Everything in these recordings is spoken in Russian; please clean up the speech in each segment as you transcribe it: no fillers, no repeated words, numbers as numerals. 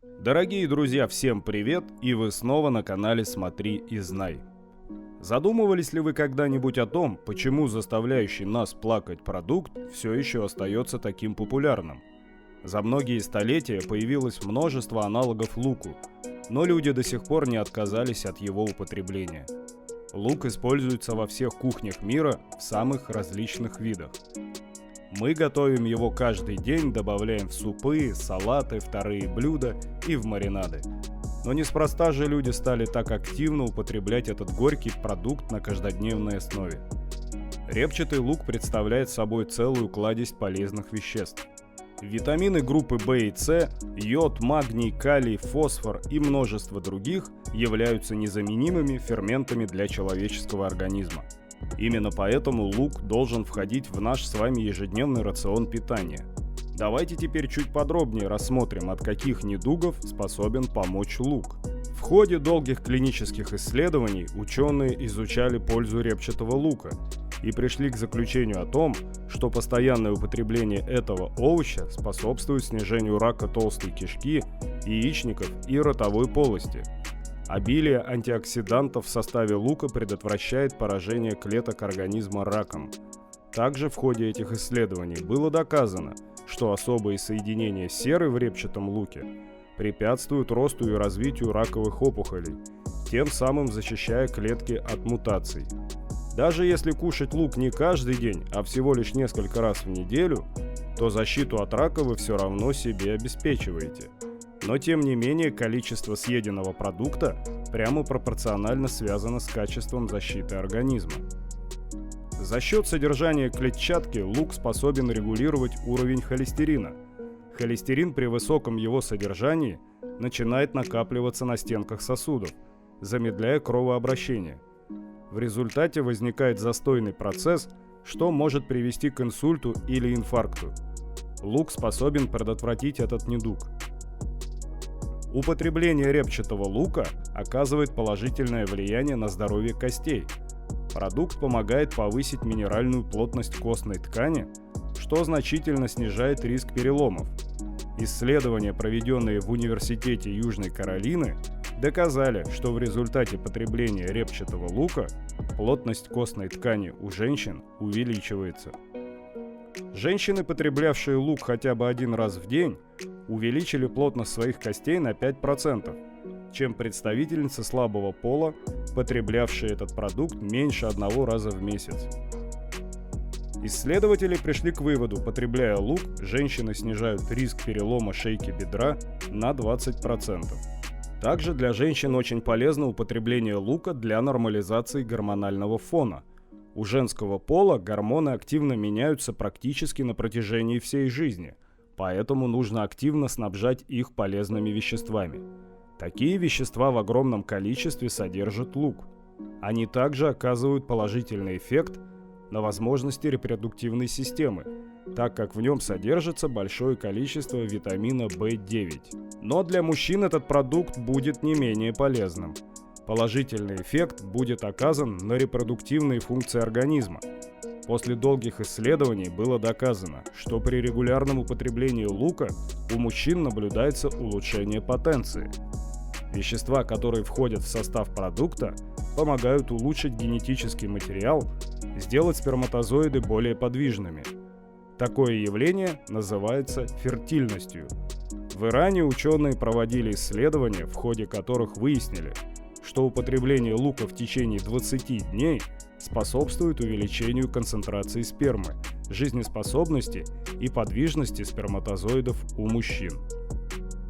Дорогие друзья, всем привет, и вы снова на канале «Смотри и знай». Задумывались ли вы когда-нибудь о том, почему заставляющий нас плакать продукт все еще остается таким популярным? За многие столетия появилось множество аналогов луку, но люди до сих пор не отказались от его употребления. Лук используется во всех кухнях мира в самых различных видах. Мы готовим его каждый день, добавляем в супы, салаты, вторые блюда и в маринады. Но неспроста же люди стали так активно употреблять этот горький продукт на каждодневной основе. Репчатый лук представляет собой целую кладезь полезных веществ. Витамины группы В и С, йод, магний, калий, фосфор и множество других являются незаменимыми ферментами для человеческого организма. Именно поэтому лук должен входить в наш с вами ежедневный рацион питания. Давайте теперь чуть подробнее рассмотрим, от каких недугов способен помочь лук. В ходе долгих клинических исследований ученые изучали пользу репчатого лука и пришли к заключению о том, что постоянное употребление этого овоща способствует снижению рака толстой кишки, яичников и ротовой полости. Обилие антиоксидантов в составе лука предотвращает поражение клеток организма раком. Также в ходе этих исследований было доказано, что особые соединения серы в репчатом луке препятствуют росту и развитию раковых опухолей, тем самым защищая клетки от мутаций. Даже если кушать лук не каждый день, а всего лишь несколько раз в неделю, то защиту от рака вы все равно себе обеспечиваете. Но тем не менее количество съеденного продукта прямо пропорционально связано с качеством защиты организма. За счет содержания клетчатки лук способен регулировать уровень холестерина. Холестерин при высоком его содержании начинает накапливаться на стенках сосудов, замедляя кровообращение. В результате возникает застойный процесс, что может привести к инсульту или инфаркту. Лук способен предотвратить этот недуг. Употребление репчатого лука оказывает положительное влияние на здоровье костей. Продукт помогает повысить минеральную плотность костной ткани, что значительно снижает риск переломов. Исследования, проведенные в Университете Южной Каролины, доказали, что в результате потребления репчатого лука плотность костной ткани у женщин увеличивается. Женщины, потреблявшие лук хотя бы один раз в день, увеличили плотность своих костей на 5%, чем представительницы слабого пола, потреблявшие этот продукт меньше одного раза в месяц. Исследователи пришли к выводу, потребляя лук, женщины снижают риск перелома шейки бедра на 20%. Также для женщин очень полезно употребление лука для нормализации гормонального фона. У женского пола гормоны активно меняются практически на протяжении всей жизни, поэтому нужно активно снабжать их полезными веществами. Такие вещества в огромном количестве содержит лук. Они также оказывают положительный эффект на возможности репродуктивной системы, так как в нем содержится большое количество витамина В9. Но для мужчин этот продукт будет не менее полезным. Положительный эффект будет оказан на репродуктивные функции организма. После долгих исследований было доказано, что при регулярном употреблении лука у мужчин наблюдается улучшение потенции. Вещества, которые входят в состав продукта, помогают улучшить генетический материал, сделать сперматозоиды более подвижными. Такое явление называется фертильностью. В Иране ученые проводили исследования, в ходе которых выяснили, что употребление лука в течение 20 дней способствует увеличению концентрации спермы, жизнеспособности и подвижности сперматозоидов у мужчин.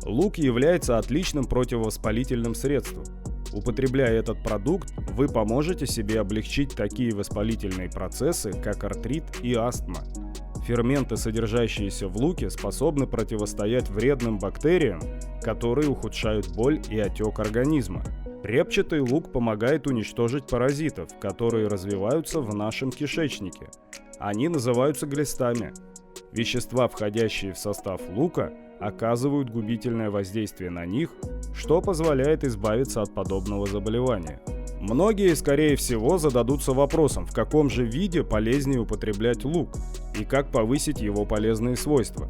Лук является отличным противовоспалительным средством. Употребляя этот продукт, вы поможете себе облегчить такие воспалительные процессы, как артрит и астма. Ферменты, содержащиеся в луке, способны противостоять вредным бактериям, которые ухудшают боль и отек организма. Репчатый лук помогает уничтожить паразитов, которые развиваются в нашем кишечнике. Они называются глистами. Вещества, входящие в состав лука, оказывают губительное воздействие на них, что позволяет избавиться от подобного заболевания. Многие, скорее всего, зададутся вопросом, в каком же виде полезнее употреблять лук и как повысить его полезные свойства.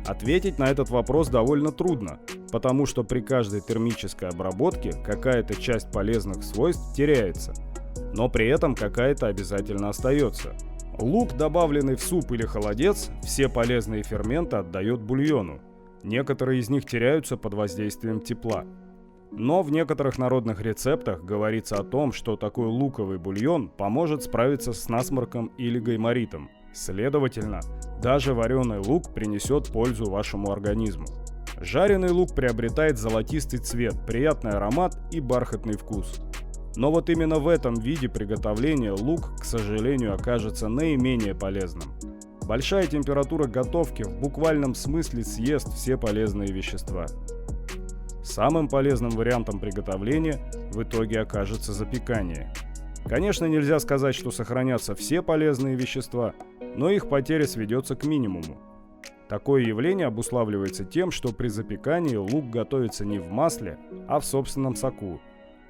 Ответить на этот вопрос довольно трудно, потому что при каждой термической обработке какая-то часть полезных свойств теряется, но при этом какая-то обязательно остается. Лук, добавленный в суп или холодец, все полезные ферменты отдает бульону. Некоторые из них теряются под воздействием тепла. Но в некоторых народных рецептах говорится о том, что такой луковый бульон поможет справиться с насморком или гайморитом. Следовательно, даже вареный лук принесет пользу вашему организму. Жареный лук приобретает золотистый цвет, приятный аромат и бархатный вкус. Но вот именно в этом виде приготовления лук, к сожалению, окажется наименее полезным. Большая температура готовки в буквальном смысле съест все полезные вещества. Самым полезным вариантом приготовления в итоге окажется запекание. Конечно, нельзя сказать, что сохранятся все полезные вещества, но их потеря сведется к минимуму. Такое явление обуславливается тем, что при запекании лук готовится не в масле, а в собственном соку,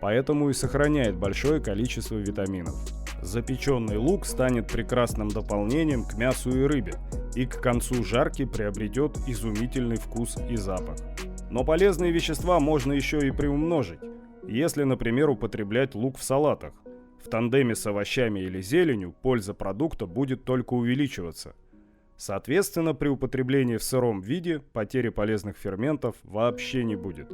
поэтому и сохраняет большое количество витаминов. Запеченный лук станет прекрасным дополнением к мясу и рыбе, и к концу жарки приобретет изумительный вкус и запах. Но полезные вещества можно еще и приумножить, если, например, употреблять лук в салатах. В тандеме с овощами или зеленью польза продукта будет только увеличиваться. Соответственно, при употреблении в сыром виде потери полезных ферментов вообще не будет.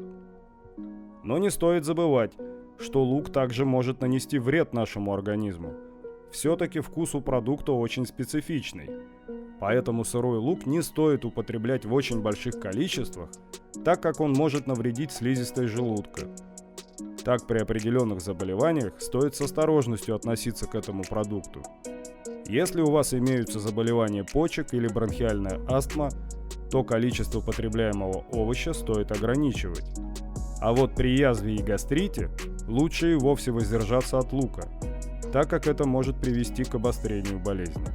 Но не стоит забывать, что лук также может нанести вред нашему организму. Все-таки вкус у продукта очень специфичный, поэтому сырой лук не стоит употреблять в очень больших количествах, так как он может навредить слизистой желудка. Так, при определенных заболеваниях стоит с осторожностью относиться к этому продукту. Если у вас имеются заболевания почек или бронхиальная астма, то количество потребляемого овоща стоит ограничивать. А вот при язве и гастрите лучше и вовсе воздержаться от лука, так как это может привести к обострению болезни.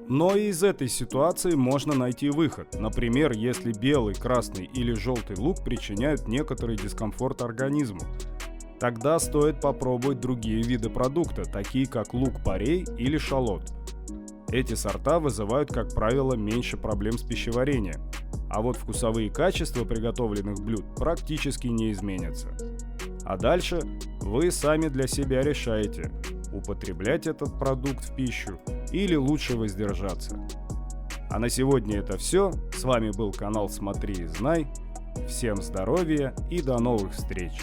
Но и из этой ситуации можно найти выход. Например, если белый, красный или желтый лук причиняют некоторый дискомфорт организму, тогда стоит попробовать другие виды продукта, такие как лук-порей или шалот. Эти сорта вызывают, как правило, меньше проблем с пищеварением, а вот вкусовые качества приготовленных блюд практически не изменятся. А дальше вы сами для себя решаете, употреблять этот продукт в пищу или лучше воздержаться. А на сегодня это все. С вами был канал Смотри и Знай. Всем здоровья и до новых встреч!